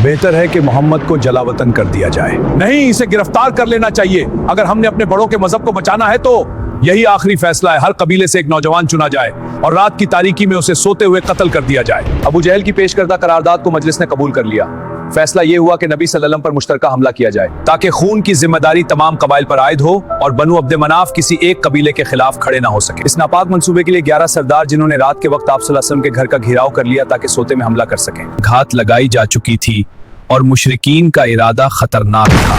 बेहतर है कि मोहम्मद को जलावतन कर दिया जाए। नहीं, इसे गिरफ्तार कर लेना चाहिए। अगर हमने अपने बड़ों के मजहब को बचाना है तो यही आखिरी फैसला है। हर कबीले से एक नौजवान चुना जाए और रात की तारीकी में उसे सोते हुए कत्ल कर दिया जाए। अबू जहल की पेश करदा करारदाद को मजलिस ने कबूल कर लिया। फैसला ये हुआ कि नबी सल्लल्लाहु अलैहि वसल्लम पर मुश्तरका हमला किया जाए ताकि खून की जिम्मेदारी तमाम कबाइल पर आयद हो और बनु अब्द मनाफ किसी एक कबीले के खिलाफ खड़े ना हो सके। इस नापाक मंसूबे के लिए 11 सरदार, जिन्होंने रात के वक्त आप सल्लल्लाहु अलैहि वसल्लम के घर का घेराव कर लिया ताकि सोते में हमला कर सकें। घात लगाई जा चुकी थी और मुशरिकीन का इरादा खतरनाक था।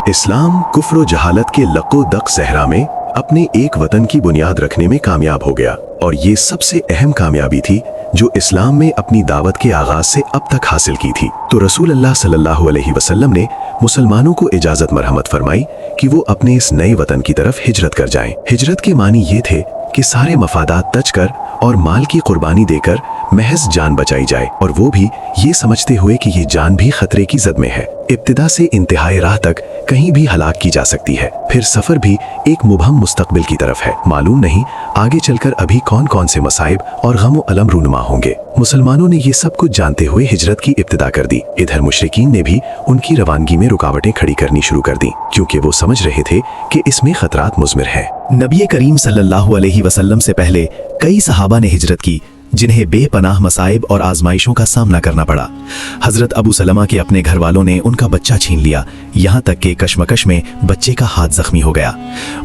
इस्लाम कुफ्र व जहालत के लको दक सहरा में अपने एक वतन की बुनियाद रखने में कामयाब हो गया, और ये सबसे अहम कामयाबी थी जो इस्लाम में अपनी दावत के आगाज से अब तक हासिल की थी। तो रसूल अल्लाह सल्लल्लाहु अलैहि वसल्लम ने मुसलमानों को इजाजत मरहमत फरमाई कि वो अपने इस नए वतन की तरफ हिजरत कर जाएं। हिजरत के मानी ये थे कि सारे मफादात तज कर और माल की कुर्बानी देकर महज जान बचाई जाए, और वो भी ये समझते हुए कि ये जान भी खतरे की जद में है। इब्तिदा से इंतहाई राह तक कहीं भी हलाक की जा सकती है, फिर सफर भी एक मुबहम मुस्तकबिल की तरफ है। मालूम नहीं आगे चलकर अभी कौन कौन से मसाइब और गम अलम रूनुमा होंगे। मुसलमानों ने ये सब कुछ जानते हुए हिजरत की इब्तिदा कर दी। इधर मुशरिकीन ने भी उनकी रवानगी में रुकावटें खड़ी करनी शुरू कर दी, क्योंकि वो समझ रहे थे कि इसमें खतरात मुज़मिर है। नबी करीम सल्लल्लाहु अलैहि वसल्लम से पहले कई सहाबा ने हिजरत की, जिन्हें बेपनाह मसाइब और आजमाइशों का सामना करना पड़ा। हजरत अबू सलमा के अपने घर वालों ने उनका बच्चा छीन लिया, यहाँ तक कि कशमकश में बच्चे का हाथ जख्मी हो गया।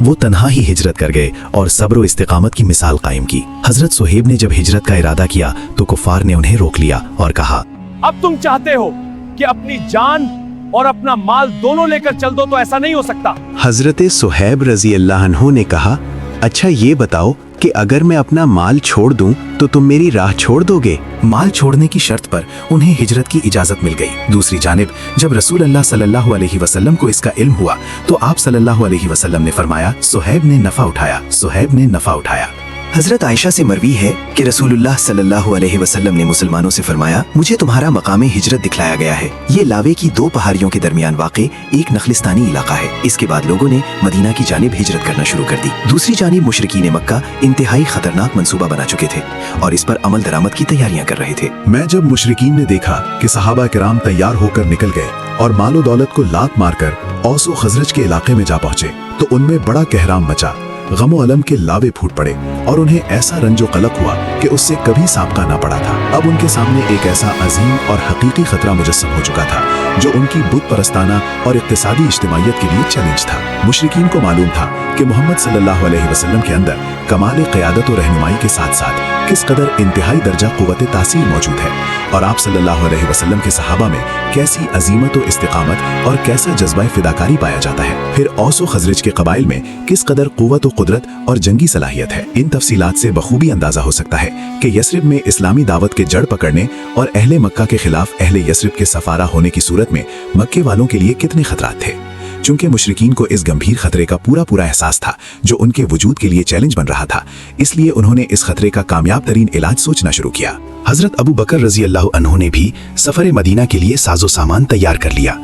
वो तन्हा ही हिजरत कर गए और सब्र व इस्तिकामत की मिसाल कायम की। हजरत सुहेब ने जब हिजरत का इरादा किया तो कुफार ने उन्हें रोक लिया और कहा, अब तुम चाहते हो कि अपनी जान और अपना माल दोनों लेकर चल दो, तो ऐसा नहीं हो सकता। हजरत सुहेब रजी अल्लाह अन्हु ने कहा, अच्छा ये बताओ कि अगर मैं अपना माल छोड़ दूं तो तुम मेरी राह छोड़ दोगे? माल छोड़ने की शर्त पर उन्हें हिजरत की इजाजत मिल गई। दूसरी जानिब जब रसूल अल्लाह सल्लल्लाहु अलैहि वसल्लम को इसका इल्म हुआ तो आप सल्लल्लाहु अलैहि वसल्लम ने फरमाया, सुहेब ने नफा उठाया, सुहेब ने नफा उठाया। हजरत आयशा से मरवी है कि रसूलुल्लाह सल्लल्लाहु अलैहि वसल्लम ने मुसलमानों से फरमाया, मुझे तुम्हारा मकाम हिजरत दिखलाया गया है। ये लावे की दो पहाड़ियों के दरमियान वाक़े एक नखलिस्तानी इलाका है। इसके बाद लोगों ने मदीना की जानिब हिजरत करना शुरू कर दी। दूसरी जानिब मुशरिकीन मक्का इंतहाई खतरनाक मंसूबा बना चुके थे और इस पर अमल दरामद की तैयारियां कर रहे थे। मैं जब मुशरिकीन ने देखा कि सहाबा किराम तैयार होकर निकल गए और मालो दौलत को लात मारकर औस व खजरज के इलाके में जा पहुंचे, तो उनमें बड़ा कहराम मचा। गमो अलम के लावे फूट पड़े और उन्हें ऐसा रंजो कलक हुआ कि उससे कभी साबका ना पड़ा था। अब उनके सामने एक ऐसा अजीम और हकीकी खतरा मुजस्सम हो चुका था जो उनकी बुत परस्ताना और इक्तिसादी इज्तिमाइयत के लिए चैलेंज था। मुशरिकीन को मालूम था कि मोहम्मद सल्लल्लाहु अलैहि वसल्लम के अंदर कमाल क़यादत और रहनुमाई के साथ साथ किस कदर इंतहाई दर्जा क़ुव्वत तासीर मौजूद है, और आप सल्लल्लाहु अलैहि वसल्लम के सहाबा में कैसी अजीमत और इस्तिकामत और कैसा जज्बा फिदाकारी पाया जाता है। फिर औस व खजरज के कबाइल में किस कदर क़ुव्वत व कुदरत और जंगी सलाहियत है। इन तफसीलात से बखूबी अंदाजा हो सकता है कि यसरिब में इस्लामी दावत के जड़ पकड़ने और अहले मक्का के खिलाफ अहले यसरिब के सफारा होने की सूरत में मक्के वालों के लिए कितने खतरात थे। चूंकि मुशरिकीन को इस गंभीर खतरे का पूरा एहसास था जो उनके वजूद के लिए चैलेंज बन रहा था, इसलिए उन्होंने इस खतरे का कामयाब तरीन इलाज सोचना शुरू किया। हजरत अबू बकर रजी अल्लाह अन्हु ने भी सफर मदीना के लिए साजो सामान तैयार कर लिया,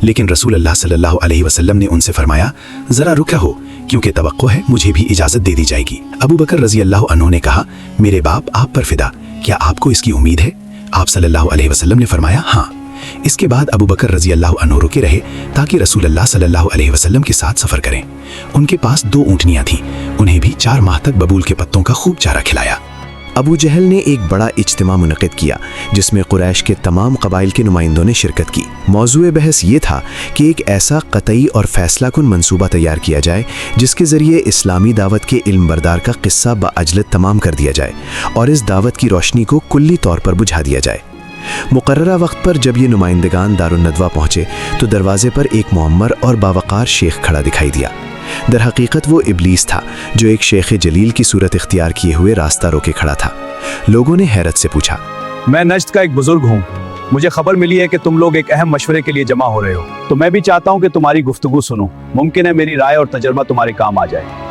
लेकिन रसूल अल्लाह सल्लल्लाहु अलैहि वसल्लम ने उनसे फरमाया, जरा रुका हो, क्योंकि तवक्को है मुझे भी इजाजत दे दी जाएगी। अबू बकर रजी अल्लाह अन्हु ने कहा, मेरे बाप आप पर फिदा, क्या आपको इसकी उम्मीद है? आप सल्लल्लाहु अलैहि वसल्लम ने फरमाया, हाँ। इसके बाद अबू बकर रजी अल्लाह अन्हु रुके रहे ताकि रसूल अल्लाह सल्लल्लाहु अलैहि वसल्लम के साथ सफर करें। उनके पास 2 ऊँटनियां थीं, उन्हें भी 4 माह तक बबूल के पत्तों का खूब चारा खिलाया। अबू जहल ने एक बड़ा इज्तिमा मुनक़िद किया जिसमें कुरैश के तमाम कबाइल के नुमाइंदों ने शिरकत की। मौज़ूए बहस ये था कि एक ऐसा क़तई और फैसला कुन मंसूबा तैयार किया जाए जिसके ज़रिए इस्लामी दावत के इल्म बरदार का क़िस्सा बअजलत तमाम कर दिया जाए और इस दावत की रोशनी को कुल्ली तौर पर बुझा दिया जाए। मुकर्ररा वक्त पर जब ये नुमाइंदगान दारुन नदवा पहुँचे तो दरवाजे पर एक मुअम्मर और बावकार शेख खड़ा दिखाई दिया। दर हकीकत वो इब्लीस था जो एक शेख जलील की सूरत इख्तियार किए हुए रास्ता रोके खड़ा था। लोगों ने हैरत से पूछा, मैं नज्द का एक बुजुर्ग हूँ, मुझे खबर मिली है कि तुम लोग एक अहम मशवरे के लिए जमा हो रहे हो, तो मैं भी चाहता हूँ कि तुम्हारी गुफ्तगू सुनूं। मुमकिन है मेरी राय और तजर्बा तुम्हारे काम आ जाए।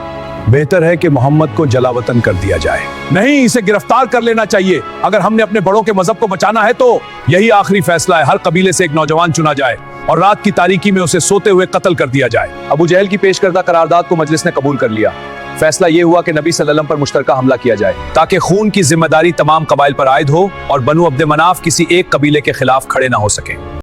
बेहतर है कि मोहम्मद को जलावतन कर दिया जाए। नहीं, इसे गिरफ्तार कर लेना चाहिए। अगर हमने अपने बड़ों के मजहब को बचाना है तो यही आखिरी फैसला है। हर कबीले से एक नौजवान चुना जाए और रात की तारीकी में उसे सोते हुए कत्ल कर दिया जाए। अबू जहल की पेश करदा करारदाद को मजलिस ने कबूल कर लिया। फैसला ये हुआ कि नबी सल्लल्लाहु अलैहि वसल्लम पर मुश्तरका हमला किया जाए ताकि खून की जिम्मेदारी तमाम कबाइल पर आयद हो और बनु अब्द मनाफ किसी एक कबीले के खिलाफ खड़े ना हो सके।